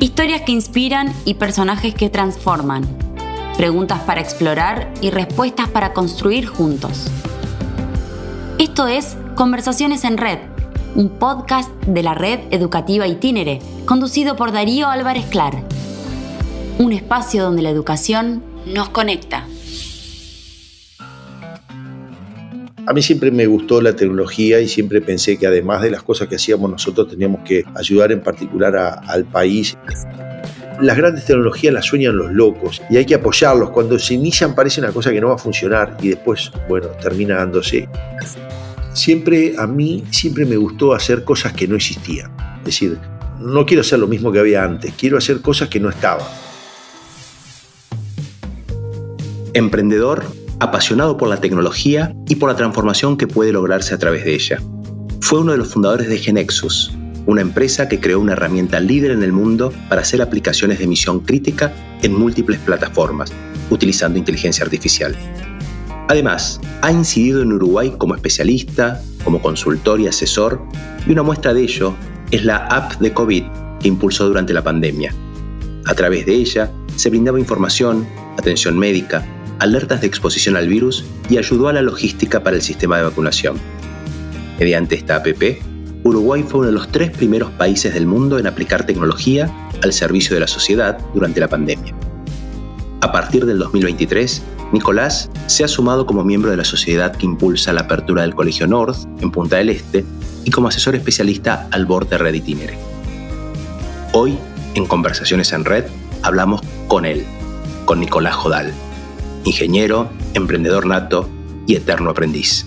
Historias que inspiran y personajes que transforman. Preguntas para explorar y respuestas para construir juntos. Esto es Conversaciones en Red, un podcast de la Red Educativa Itinere, conducido por Darío Álvarez Clar. Un espacio donde la educación nos conecta. A mí siempre me gustó la tecnología y siempre pensé que además de las cosas que hacíamos nosotros teníamos que ayudar en particular al país. Las grandes tecnologías las sueñan los locos y hay que apoyarlos. Cuando se inician parece una cosa que no va a funcionar y después, termina dándose. A mí siempre me gustó hacer cosas que no existían. Es decir, no quiero hacer lo mismo que había antes, quiero hacer cosas que no estaban. Emprendedor, apasionado por la tecnología y por la transformación que puede lograrse a través de ella. Fue uno de los fundadores de GeNexus, una empresa que creó una herramienta líder en el mundo para hacer aplicaciones de misión crítica en múltiples plataformas, utilizando inteligencia artificial. Además, ha incidido en Uruguay como especialista, como consultor y asesor, y una muestra de ello es la app de COVID que impulsó durante la pandemia. A través de ella se brindaba información, atención médica, alertas de exposición al virus y ayudó a la logística para el sistema de vacunación. Mediante esta app, Uruguay fue uno de los 3 primeros países del mundo en aplicar tecnología al servicio de la sociedad durante la pandemia. A partir del 2023, Nicolás se ha sumado como miembro de la sociedad que impulsa la apertura del Colegio North en Punta del Este y como asesor especialista al board de Red Itinere. Hoy, en Conversaciones en Red, hablamos con él, con Nicolás Jodal, ingeniero, emprendedor nato y eterno aprendiz.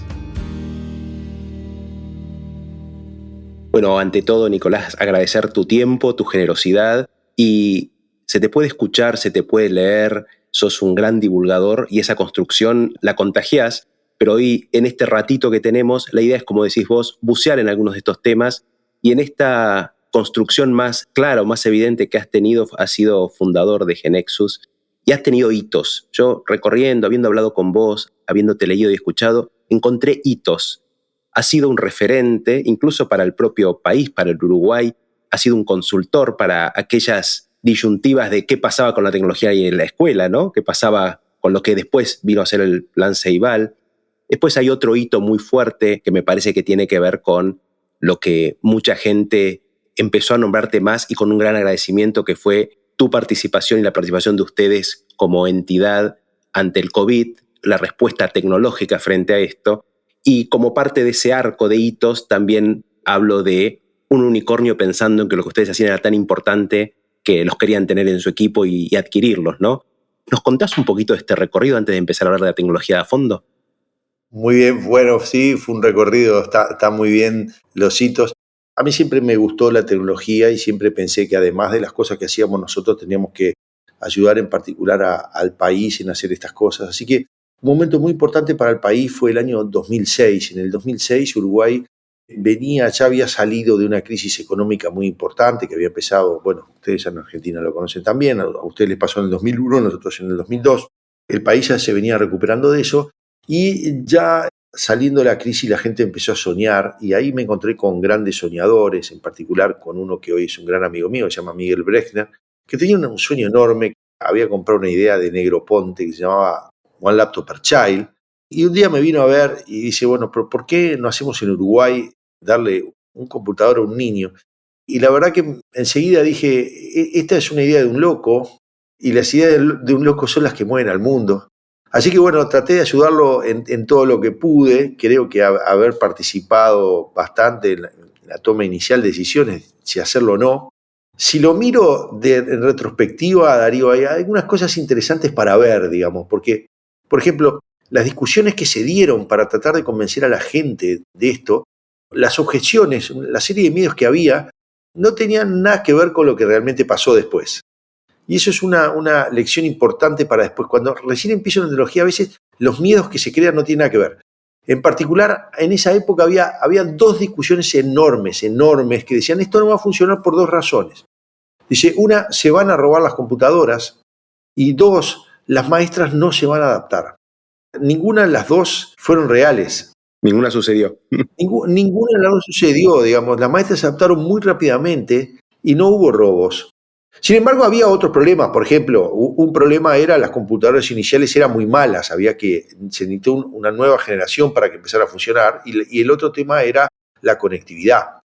Bueno, ante todo, Nicolás, agradecer tu tiempo, tu generosidad, y se te puede escuchar, se te puede leer, sos un gran divulgador y esa construcción la contagiás, pero hoy, en este ratito que tenemos, la idea es, como decís vos, bucear en algunos de estos temas, y en esta construcción más clara o más evidente que has tenido, has sido fundador de GeNexus, y has tenido hitos. Yo, recorriendo, habiendo hablado con vos, habiéndote leído y escuchado, encontré hitos. Has sido un referente, incluso para el propio país, para el Uruguay. Has sido un consultor para aquellas disyuntivas de qué pasaba con la tecnología y en la escuela, ¿no? Qué pasaba con lo que después vino a ser el Plan Ceibal. Después hay otro hito muy fuerte que me parece que tiene que ver con lo que mucha gente empezó a nombrarte más y con un gran agradecimiento, que fue tu participación y la participación de ustedes como entidad ante el COVID, la respuesta tecnológica frente a esto, y como parte de ese arco de hitos también hablo de un unicornio pensando en que lo que ustedes hacían era tan importante que los querían tener en su equipo y adquirirlos, ¿no? ¿Nos contás un poquito de este recorrido antes de empezar a hablar de la tecnología a fondo? Muy bien, sí, fue un recorrido, está muy bien los hitos. A mí siempre me gustó la tecnología y siempre pensé que además de las cosas que hacíamos nosotros teníamos que ayudar en particular al país en hacer estas cosas. Así que un momento muy importante para el país fue el año 2006. En el 2006 Uruguay ya había salido de una crisis económica muy importante que había empezado, ustedes en Argentina lo conocen también, a ustedes les pasó en el 2001, nosotros en el 2002. El país ya se venía recuperando de eso y ya saliendo de la crisis la gente empezó a soñar y ahí me encontré con grandes soñadores, en particular con uno que hoy es un gran amigo mío, se llama Miguel Brechner, que tenía un sueño enorme, había comprado una idea de Negroponte que se llamaba One Laptop per Child, y un día me vino a ver y dice, pero ¿por qué no hacemos en Uruguay darle un computador a un niño? Y la verdad que enseguida dije, esta es una idea de un loco, y las ideas de un loco son las que mueven al mundo. Así que traté de ayudarlo en todo lo que pude. Creo que haber participado bastante en la toma inicial de decisiones, si hacerlo o no. Si lo miro en retrospectiva, Darío, hay algunas cosas interesantes para ver, digamos, porque, por ejemplo, las discusiones que se dieron para tratar de convencer a la gente de esto, las objeciones, la serie de miedos que había, no tenían nada que ver con lo que realmente pasó después. Y eso es una lección importante para después. Cuando recién empiezo la tecnología, a veces los miedos que se crean no tienen nada que ver. En particular, en esa época había 2 discusiones enormes, que decían esto no va a funcionar por 2 razones. Dice, una, se van a robar las computadoras, y 2, las maestras no se van a adaptar. Ninguna de las 2 fueron reales. Ninguna sucedió. Ninguna de las 2 sucedió, digamos. Las maestras se adaptaron muy rápidamente y no hubo robos. Sin embargo, había otros problemas. Por ejemplo, un problema era las computadoras iniciales eran muy malas, se necesitó una nueva generación para que empezara a funcionar, y el otro tema era la conectividad.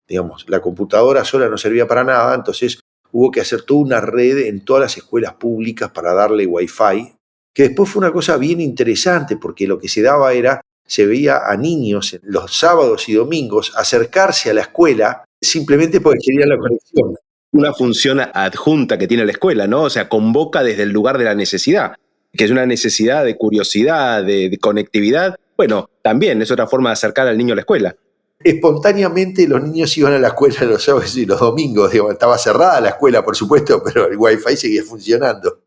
Digamos, la computadora sola no servía para nada, entonces hubo que hacer toda una red en todas las escuelas públicas para darle Wi-Fi, que después fue una cosa bien interesante, porque lo que se daba era, se veía a niños los sábados y domingos acercarse a la escuela simplemente porque querían la conexión. Una función adjunta que tiene la escuela, ¿no? O sea, convoca desde el lugar de la necesidad, que es una necesidad de curiosidad, de conectividad. Bueno, también es otra forma de acercar al niño a la escuela. Espontáneamente los niños iban a la escuela los sábados y los domingos. Digamos, estaba cerrada la escuela, por supuesto, pero el Wi-Fi seguía funcionando.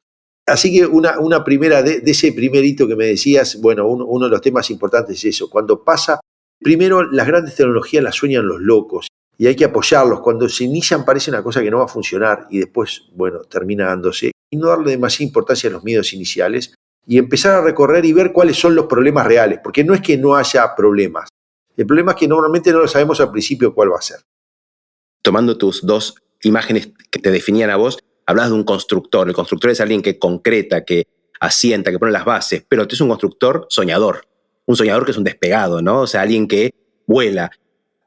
Así que una primera, de ese primer hito que me decías, bueno, uno de los temas importantes es eso. Cuando pasa, primero las grandes tecnologías las sueñan los locos y hay que apoyarlos. Cuando se inician parece una cosa que no va a funcionar y después, bueno, termina dándose. Y no darle demasiada importancia a los miedos iniciales y empezar a recorrer y ver cuáles son los problemas reales, porque no es que no haya problemas. El problema es que normalmente no lo sabemos al principio cuál va a ser. Tomando tus dos imágenes que te definían a vos, hablabas de un constructor. El constructor es alguien que concreta, que asienta, que pone las bases, pero tú es un constructor soñador. Un soñador que es un despegado, ¿no? O sea, alguien que vuela.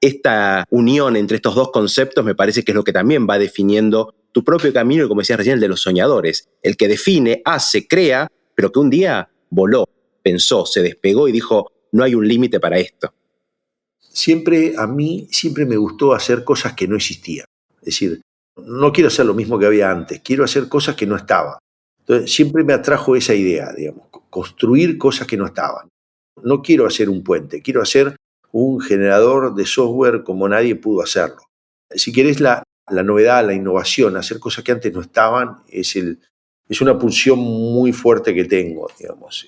Esta unión entre estos dos conceptos me parece que es lo que también va definiendo tu propio camino, y como decías recién, el de los soñadores. El que define, hace, crea, pero que un día voló, pensó, se despegó y dijo, no hay un límite para esto. A mí siempre me gustó hacer cosas que no existían. Es decir, no quiero hacer lo mismo que había antes, quiero hacer cosas que no estaban. Entonces, siempre me atrajo esa idea, digamos, construir cosas que no estaban. No quiero hacer un puente, quiero hacer un generador de software como nadie pudo hacerlo. Si querés la novedad, la innovación, hacer cosas que antes no estaban, es una pulsión muy fuerte que tengo, digamos,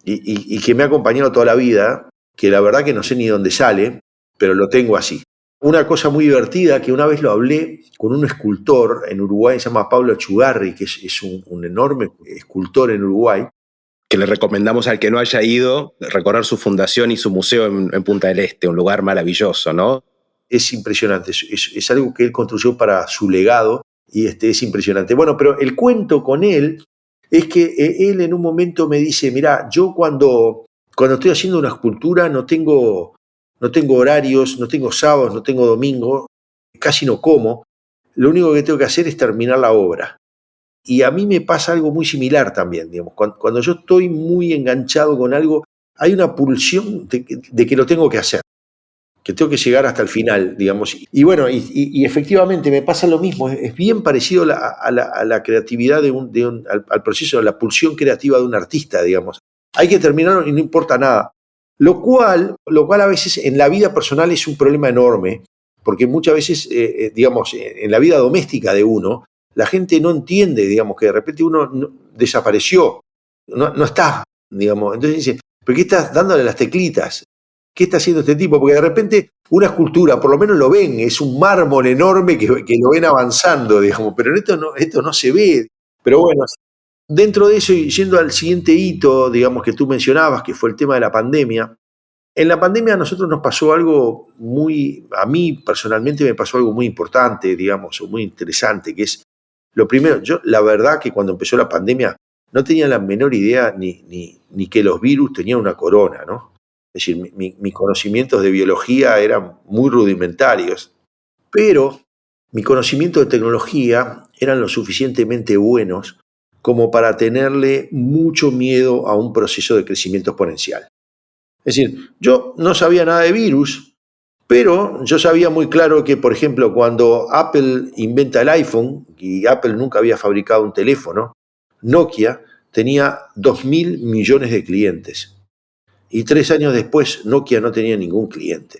y que me ha acompañado toda la vida, que la verdad que no sé ni dónde sale, pero lo tengo así. Una cosa muy divertida, que una vez lo hablé con un escultor en Uruguay, se llama Pablo Chugarri, que es un enorme escultor en Uruguay. Que le recomendamos al que no haya ido recorrer su fundación y su museo en Punta del Este, un lugar maravilloso, ¿no? Es impresionante, es algo que él construyó para su legado y es impresionante. Bueno, pero el cuento con él es que él en un momento me dice, mirá, yo cuando estoy haciendo una escultura no tengo horarios, no tengo sábados, no tengo domingo, casi no como, lo único que tengo que hacer es terminar la obra. Y a mí me pasa algo muy similar también, digamos, cuando yo estoy muy enganchado con algo, hay una pulsión de que lo tengo que hacer, que tengo que llegar hasta el final, digamos. Y bueno, y efectivamente me pasa lo mismo, es bien parecido a la creatividad al proceso de la pulsión creativa de un artista, digamos. Hay que terminarlo y no importa nada. Lo cual a veces en la vida personal es un problema enorme, porque muchas veces, digamos, en la vida doméstica de uno, la gente no entiende, digamos, que de repente uno desapareció, no está, digamos. Entonces dice, ¿pero qué estás dándole las teclitas? ¿Qué está haciendo este tipo? Porque de repente una escultura, por lo menos lo ven, es un mármol enorme que lo ven avanzando, digamos, pero esto no se ve. Pero bueno, dentro de eso, y yendo al siguiente hito, digamos, que tú mencionabas, que fue el tema de la pandemia, en la pandemia a nosotros nos pasó algo a mí personalmente me pasó algo muy importante, digamos, o muy interesante, que es, lo primero, yo la verdad que cuando empezó la pandemia no tenía la menor idea ni que los virus tenían una corona, ¿no? Es decir, mis conocimientos de biología eran muy rudimentarios, pero mi conocimiento de tecnología eran lo suficientemente buenos como para tenerle mucho miedo a un proceso de crecimiento exponencial. Es decir, yo no sabía nada de virus, pero yo sabía muy claro que, por ejemplo, cuando Apple inventa el iPhone, y Apple nunca había fabricado un teléfono, Nokia tenía 2.000 millones de clientes. Y 3 años después, Nokia no tenía ningún cliente.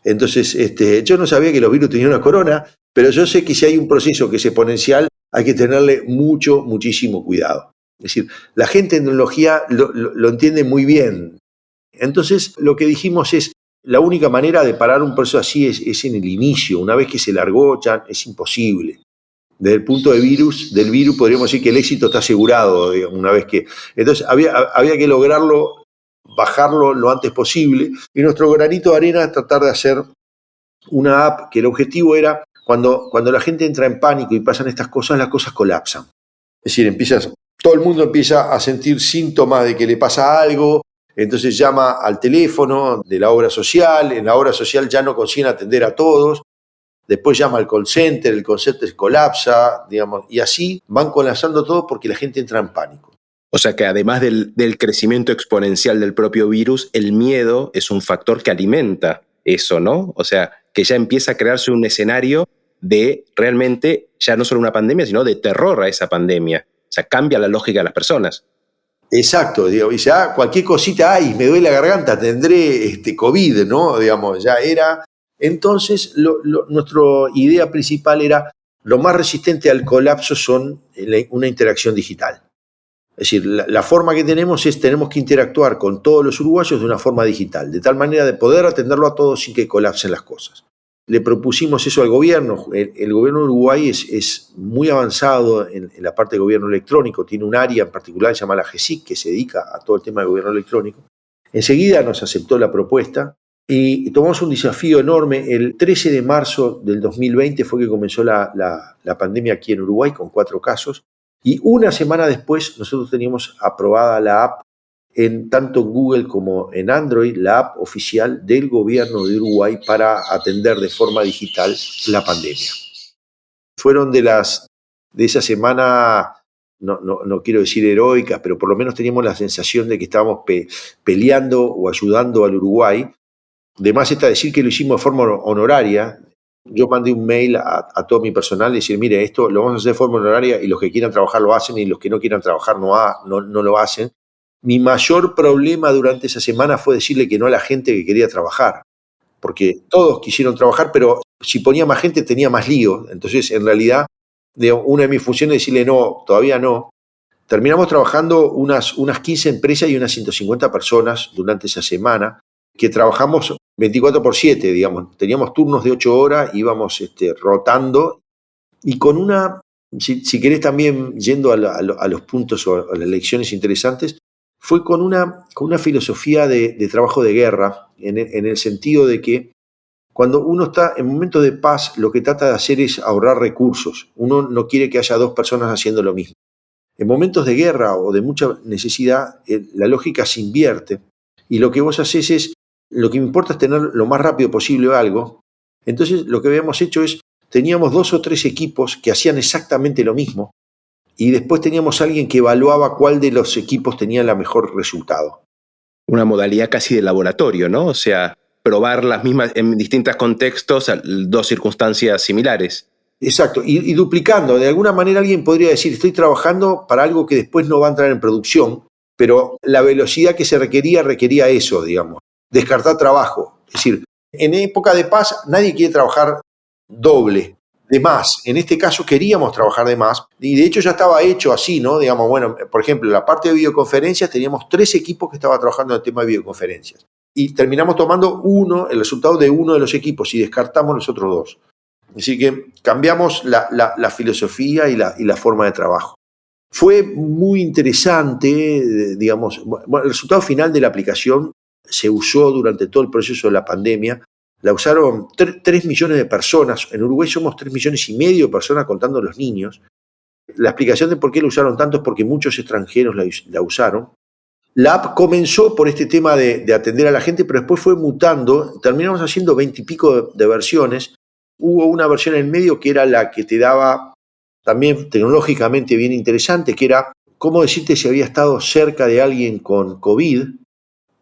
Entonces, yo no sabía que los virus tenían una corona, pero yo sé que si hay un proceso que es exponencial, hay que tenerle muchísimo cuidado. Es decir, la gente en tecnología lo entiende muy bien. Entonces, lo que dijimos es, la única manera de parar un proceso así es en el inicio. Una vez que se largó, ya es imposible. Desde el punto del virus, podríamos decir que el éxito está asegurado, digamos, una vez que... Entonces, había que lograrlo, bajarlo lo antes posible, y nuestro granito de arena es tratar de hacer una app que el objetivo era Cuando la gente entra en pánico y pasan estas cosas, las cosas colapsan. Es decir, todo el mundo empieza a sentir síntomas de que le pasa algo, entonces llama al teléfono de la obra social, en la obra social ya no consiguen atender a todos, después llama al call center, el call center colapsa, digamos, y así van colapsando todo porque la gente entra en pánico. O sea que además del crecimiento exponencial del propio virus, el miedo es un factor que alimenta eso, ¿no? O sea, que ya empieza a crearse un escenario de realmente ya no solo una pandemia, sino de terror a esa pandemia. O sea, cambia la lógica de las personas. Exacto, digo, y ya cualquier cosita, ay, me duele la garganta, tendré COVID, ¿no? Digamos, ya era. Entonces, nuestra idea principal era, lo más resistente al colapso son una interacción digital. Es decir, la forma que tenemos que interactuar con todos los uruguayos de una forma digital, de tal manera de poder atenderlo a todos sin que colapsen las cosas. Le propusimos eso al gobierno. El gobierno de Uruguay es muy avanzado en la parte de gobierno electrónico, tiene un área en particular que se llama la GESIC, que se dedica a todo el tema de gobierno electrónico. Enseguida nos aceptó la propuesta y tomamos un desafío enorme. El 13 de marzo del 2020 fue que comenzó la pandemia aquí en Uruguay con 4 casos. Y una semana después nosotros teníamos aprobada la app en tanto en Google como en Android, la app oficial del gobierno de Uruguay para atender de forma digital la pandemia. Fueron de esa semana, no quiero decir heroicas, pero por lo menos teníamos la sensación de que estábamos peleando o ayudando al Uruguay. De más está decir que lo hicimos de forma honoraria. Yo mandé un mail a todo mi personal y decir, mire, esto lo vamos a hacer de forma honoraria y los que quieran trabajar lo hacen y los que no quieran trabajar no lo hacen. Mi mayor problema durante esa semana fue decirle que no a la gente que quería trabajar, porque todos quisieron trabajar, pero si ponía más gente tenía más lío. Entonces, en realidad, una de mis funciones es decirle no, todavía no. Terminamos trabajando unas 15 empresas y unas 150 personas durante esa semana, que trabajamos 24/7, digamos. Teníamos turnos de 8 horas, íbamos rotando, y con si querés también, yendo a los puntos o a las lecciones interesantes, fue con una filosofía de trabajo de guerra, en el sentido de que cuando uno está en momentos de paz, lo que trata de hacer es ahorrar recursos. Uno no quiere que haya 2 personas haciendo lo mismo. En momentos de guerra o de mucha necesidad, la lógica se invierte y lo que vos haces es, lo que me importa es tener lo más rápido posible algo. Entonces lo que habíamos hecho es, teníamos 2 o 3 equipos que hacían exactamente lo mismo y después teníamos a alguien que evaluaba cuál de los equipos tenía el mejor resultado. Una modalidad casi de laboratorio, ¿no? O sea, probar las mismas en distintos contextos, 2 circunstancias similares. Exacto, y duplicando. De alguna manera alguien podría decir, estoy trabajando para algo que después no va a entrar en producción, pero la velocidad que se requería eso, digamos, descartar trabajo. Es decir, en época de paz nadie quiere trabajar doble, de más. En este caso queríamos trabajar de más, y de hecho ya estaba hecho así, ¿no? Digamos, bueno, por ejemplo, en la parte de videoconferencias teníamos 3 equipos que estaban trabajando en el tema de videoconferencias. Y terminamos tomando el resultado de uno de los equipos y descartamos los otros 2. Así que cambiamos la filosofía y la forma de trabajo. Fue muy interesante, digamos, bueno, el resultado final de la aplicación se usó durante todo el proceso de la pandemia. La usaron 3 millones de personas. En Uruguay somos 3,5 millones de personas contando los niños. La explicación de por qué la usaron tanto es porque muchos extranjeros la usaron. La app comenzó por este tema de atender a la gente, pero después fue mutando. Terminamos haciendo 20 y pico de versiones. Hubo una versión en medio que era la que te daba, también tecnológicamente bien interesante, que era cómo decirte si había estado cerca de alguien con COVID,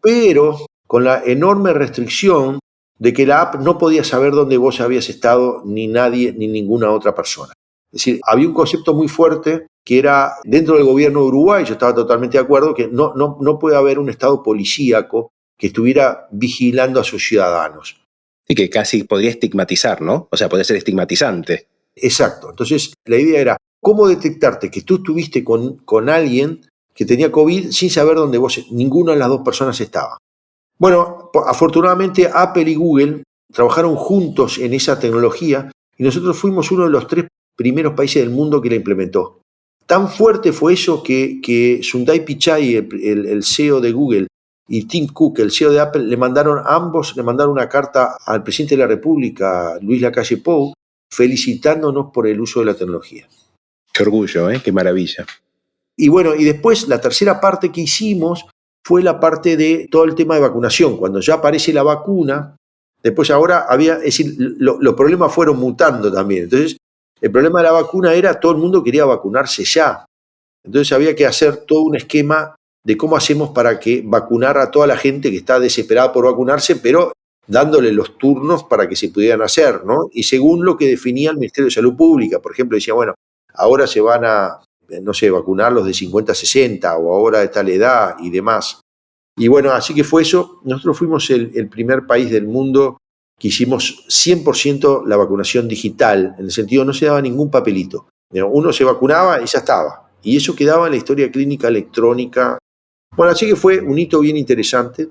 pero con la enorme restricción de que la app no podía saber dónde vos habías estado, ni nadie, ni ninguna otra persona. Es decir, había un concepto muy fuerte que era, dentro del gobierno de Uruguay, yo estaba totalmente de acuerdo, que no puede haber un estado policíaco que estuviera vigilando a sus ciudadanos. Y que casi podría estigmatizar, ¿no? O sea, podría ser estigmatizante. Exacto. Entonces, la idea era cómo detectarte que tú estuviste con alguien que tenía COVID sin saber dónde ninguna de las 2 personas estaba. Bueno, afortunadamente Apple y Google trabajaron juntos en esa tecnología y nosotros fuimos uno de los 3 primeros países del mundo que la implementó. Tan fuerte fue eso que Sundar Pichai, el CEO de Google, y Tim Cook, el CEO de Apple, ambos le mandaron una carta al presidente de la República, Luis Lacalle Pou, felicitándonos por el uso de la tecnología. Qué orgullo, ¿eh? Qué maravilla. Y bueno, y después la tercera parte que hicimos fue la parte de todo el tema de vacunación. Cuando ya aparece la vacuna, después ahora había, es decir, los problemas fueron mutando también. Entonces, el problema de la vacuna era todo el mundo quería vacunarse ya. Entonces había que hacer todo un esquema de cómo hacemos para que vacunar a toda la gente que está desesperada por vacunarse, pero dándole los turnos para que se pudieran hacer, ¿no? Y según lo que definía el Ministerio de Salud Pública, por ejemplo, decía, bueno, ahora se van a, no sé, vacunar los de 50 a 60 o ahora de tal edad y demás. Y bueno, así que fue eso. Nosotros fuimos el primer país del mundo que hicimos 100% la vacunación digital, en el sentido no se daba ningún papelito. Uno se vacunaba y ya estaba. Y eso quedaba en la historia clínica electrónica. Bueno, así que fue un hito bien interesante.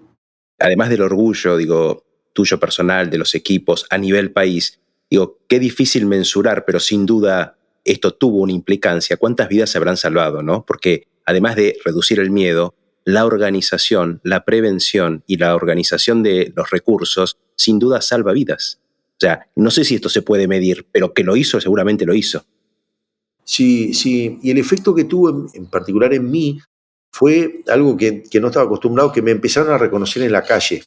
Además del orgullo, digo, tuyo personal, de los equipos, a nivel país, digo, qué difícil mensurar, pero sin duda esto tuvo una implicancia. ¿Cuántas vidas se habrán salvado, no? Porque además de reducir el miedo, la organización, la prevención y la organización de los recursos, sin duda salva vidas. O sea, no sé si esto se puede medir, pero que lo hizo, seguramente lo hizo. Sí, sí. Y el efecto que tuvo en particular en mí fue algo que no estaba acostumbrado, que me empezaron a reconocer en la calle.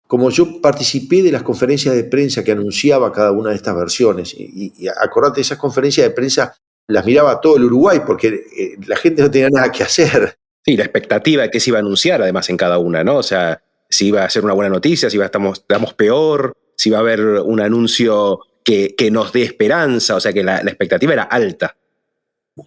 Como yo participé de las conferencias de prensa que anunciaba cada una de estas versiones, y acordate, esas conferencias de prensa las miraba todo el Uruguay porque la gente no tenía nada que hacer. Sí, la expectativa de qué se iba a anunciar además en cada una, ¿no? O sea, si iba a ser una buena noticia, si estamos peor, si va a haber un anuncio que nos dé esperanza, o sea que la expectativa era alta.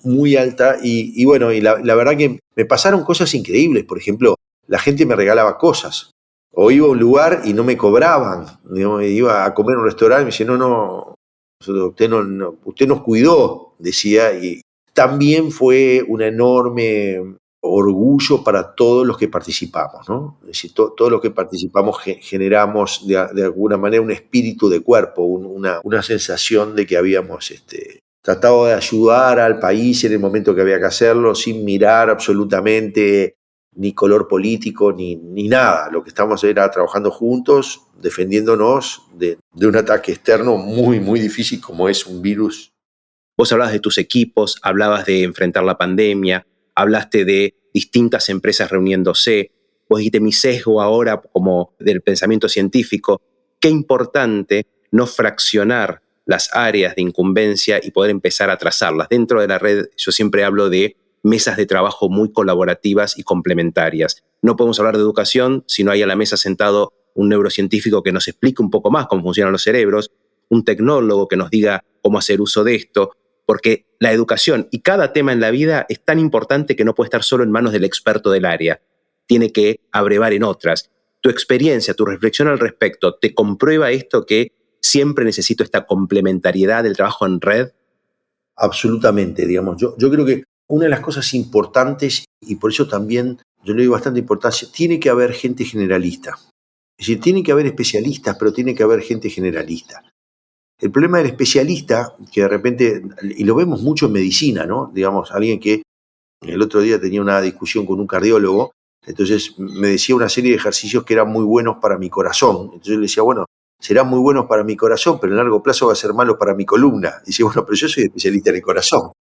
Muy alta, y bueno, y la verdad que me pasaron cosas increíbles. Por ejemplo, la gente me regalaba cosas, o iba a un lugar y no me cobraban. Iba a comer a un restaurante y me dice, no, usted nos cuidó, decía, y también fue un enorme orgullo para todos los que participamos, ¿no? Es decir, todos los que participamos generamos de alguna manera un espíritu de cuerpo, una sensación de que habíamos tratado de ayudar al país en el momento que había que hacerlo, sin mirar absolutamente ni color político ni nada. Lo que estamos era trabajando juntos, defendiéndonos de un ataque externo muy, muy difícil como es un virus. Vos hablabas de tus equipos, hablabas de enfrentar la pandemia, hablaste de distintas empresas reuniéndose, vos dijiste mi sesgo ahora como del pensamiento científico. Qué importante no fraccionar las áreas de incumbencia y poder empezar a trazarlas. Dentro de la red yo siempre hablo de mesas de trabajo muy colaborativas y complementarias. No podemos hablar de educación si no hay a la mesa sentado un neurocientífico que nos explique un poco más cómo funcionan los cerebros, un tecnólogo que nos diga cómo hacer uso de esto, porque la educación y cada tema en la vida es tan importante que no puede estar solo en manos del experto del área. Tiene que abrevar en otras. Tu experiencia, tu reflexión al respecto, ¿te comprueba esto que siempre necesito esta complementariedad del trabajo en red? Absolutamente, digamos. Yo creo que una de las cosas importantes, y por eso también yo le doy bastante importancia, tiene que haber gente generalista. Es decir, tiene que haber especialistas, pero tiene que haber gente generalista. El problema del especialista, que de repente, y lo vemos mucho en medicina, ¿no? Digamos, alguien que el otro día tenía una discusión con un cardiólogo, entonces me decía una serie de ejercicios que eran muy buenos para mi corazón. Entonces yo le decía, bueno, serán muy buenos para mi corazón, pero en largo plazo va a ser malo para mi columna. Y dice, bueno, pero yo soy especialista en el corazón.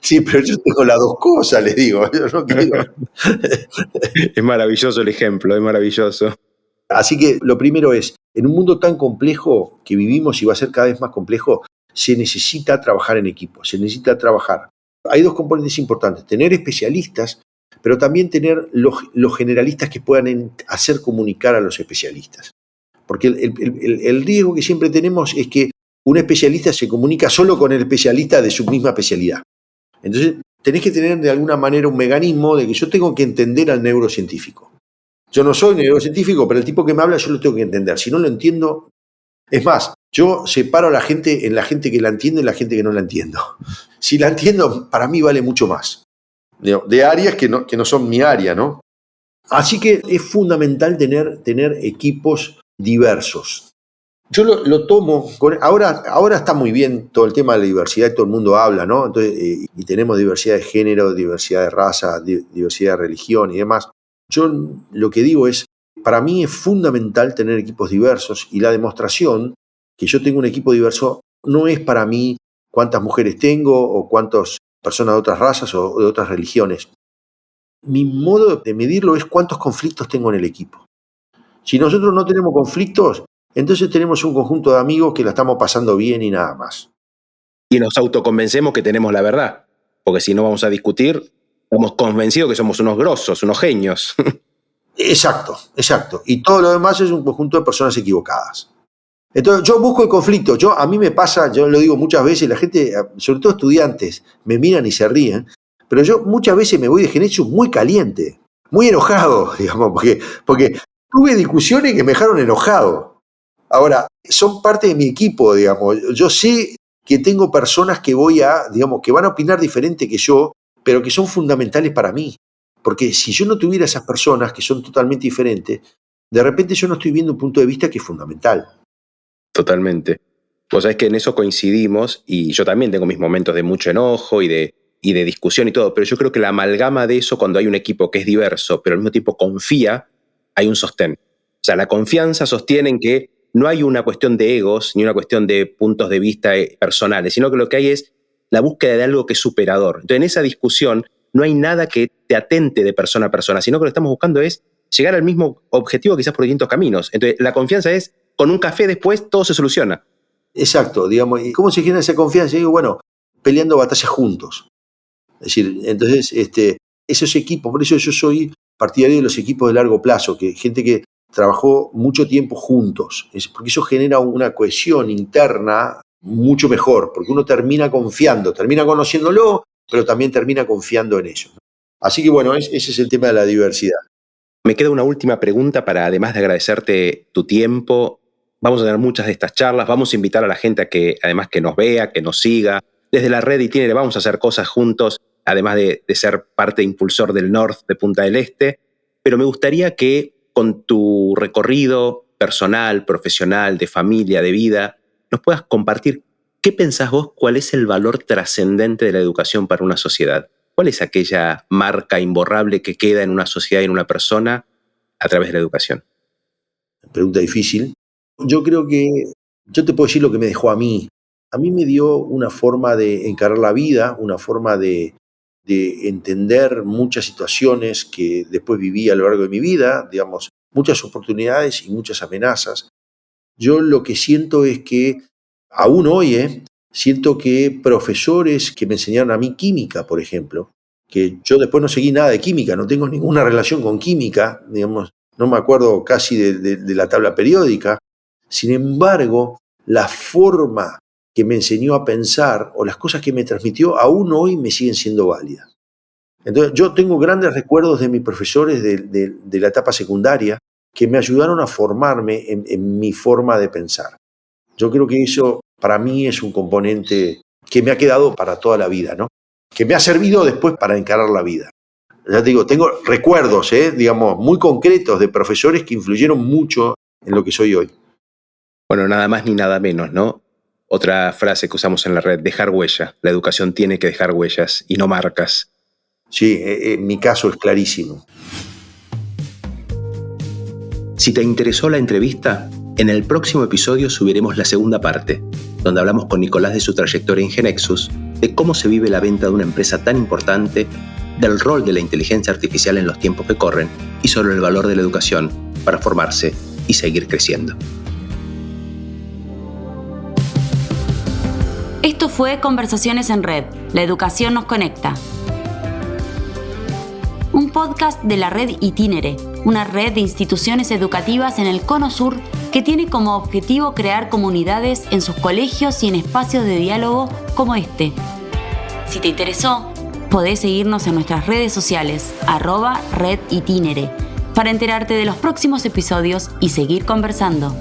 Sí, pero yo tengo las dos cosas, le digo. Yo no quiero. Es maravilloso el ejemplo, es maravilloso. Así que lo primero es, en un mundo tan complejo que vivimos y va a ser cada vez más complejo, se necesita trabajar en equipo, se necesita trabajar. Hay dos componentes importantes, tener especialistas, pero también tener los generalistas que puedan hacer comunicar a los especialistas. Porque el riesgo que siempre tenemos es que un especialista se comunica solo con el especialista de su misma especialidad. Entonces, tenés que tener de alguna manera un mecanismo de que yo tengo que entender al neurocientífico. Yo no soy neurocientífico, pero el tipo que me habla yo lo tengo que entender. Si no lo entiendo, es más, yo separo a la gente en la gente que la entiende y la gente que no la entiendo. Si la entiendo, para mí vale mucho más. De áreas que no son mi área, ¿no? Así que es fundamental tener equipos diversos. Yo lo tomo, ahora está muy bien todo el tema de la diversidad, todo el mundo habla, ¿no? Entonces, y tenemos diversidad de género, diversidad de raza, diversidad de religión y demás. Yo lo que digo es, para mí es fundamental tener equipos diversos y la demostración que yo tengo un equipo diverso no es para mí cuántas mujeres tengo o cuántas personas de otras razas o de otras religiones. Mi modo de medirlo es cuántos conflictos tengo en el equipo. Si nosotros no tenemos conflictos, entonces tenemos un conjunto de amigos que la estamos pasando bien y nada más. Y nos autoconvencemos que tenemos la verdad, porque si no vamos a discutir, estamos convencidos que somos unos grosos, unos genios. Exacto. Y todo lo demás es un conjunto de personas equivocadas. Entonces yo busco el conflicto. A mí me pasa, yo lo digo muchas veces, la gente, sobre todo estudiantes, me miran y se ríen, pero yo muchas veces me voy de Genesis muy caliente, muy enojado, digamos, porque tuve discusiones que me dejaron enojado. Ahora, son parte de mi equipo, digamos. Yo sé que tengo personas que que van a opinar diferente que yo, pero que son fundamentales para mí. Porque si yo no tuviera esas personas que son totalmente diferentes, de repente yo no estoy viendo un punto de vista que es fundamental. Totalmente. Vos sabés que en eso coincidimos, y yo también tengo mis momentos de mucho enojo y de discusión y todo, pero yo creo que la amalgama de eso, cuando hay un equipo que es diverso, pero al mismo tiempo confía, hay un sostén. O sea, la confianza sostiene en que no hay una cuestión de egos ni una cuestión de puntos de vista personales, sino que lo que hay es la búsqueda de algo que es superador. Entonces, en esa discusión no hay nada que te atente de persona a persona, sino que lo que estamos buscando es llegar al mismo objetivo, quizás por distintos caminos. Entonces, la confianza es, con un café después todo se soluciona. Exacto, digamos. ¿Y cómo se genera esa confianza? Digo, bueno, peleando batallas juntos. Es decir, entonces, esos equipos, por eso yo soy partidario de los equipos de largo plazo, que gente que trabajó mucho tiempo juntos, porque eso genera una cohesión interna mucho mejor, porque uno termina confiando, termina conociéndolo, pero también termina confiando en ellos. Así que bueno, ese es el tema de la diversidad. Me queda una última pregunta para, además de agradecerte tu tiempo, vamos a tener muchas de estas charlas, vamos a invitar a la gente a que, además, que nos vea, que nos siga. Desde la red Itinere vamos a hacer cosas juntos, además de ser parte impulsor del North de Punta del Este, pero me gustaría que con tu recorrido personal, profesional, de familia, de vida, nos puedas compartir qué pensás vos, cuál es el valor trascendente de la educación para una sociedad. ¿Cuál es aquella marca imborrable que queda en una sociedad y en una persona a través de la educación? Pregunta difícil. Yo creo que yo te puedo decir lo que me dejó a mí. A mí me dio una forma de encarar la vida, una forma de entender muchas situaciones que después viví a lo largo de mi vida, digamos, muchas oportunidades y muchas amenazas. Yo lo que siento es que, aún hoy, siento que profesores que me enseñaron a mí química, por ejemplo, que yo después no seguí nada de química, no tengo ninguna relación con química, digamos, no me acuerdo casi de la tabla periódica. Sin embargo, la forma que me enseñó a pensar o las cosas que me transmitió, aún hoy me siguen siendo válidas. Entonces, yo tengo grandes recuerdos de mis profesores de la etapa secundaria que me ayudaron a formarme en mi forma de pensar. Yo creo que eso para mí es un componente que me ha quedado para toda la vida, ¿no? Que me ha servido después para encarar la vida. Ya te digo, tengo recuerdos, digamos, muy concretos de profesores que influyeron mucho en lo que soy hoy. Bueno, nada más ni nada menos, ¿no? Otra frase que usamos en la red, dejar huella. La educación tiene que dejar huellas y no marcas. Sí, en mi caso es clarísimo. Si te interesó la entrevista, en el próximo episodio subiremos la segunda parte, donde hablamos con Nicolás de su trayectoria en GeneXus, de cómo se vive la venta de una empresa tan importante, del rol de la inteligencia artificial en los tiempos que corren y sobre el valor de la educación para formarse y seguir creciendo. Esto fue Conversaciones en Red. La educación nos conecta. Un podcast de la red Itinere, una red de instituciones educativas en el Cono Sur que tiene como objetivo crear comunidades en sus colegios y en espacios de diálogo como este. Si te interesó, podés seguirnos en nuestras redes sociales, @RedItinere, para enterarte de los próximos episodios y seguir conversando.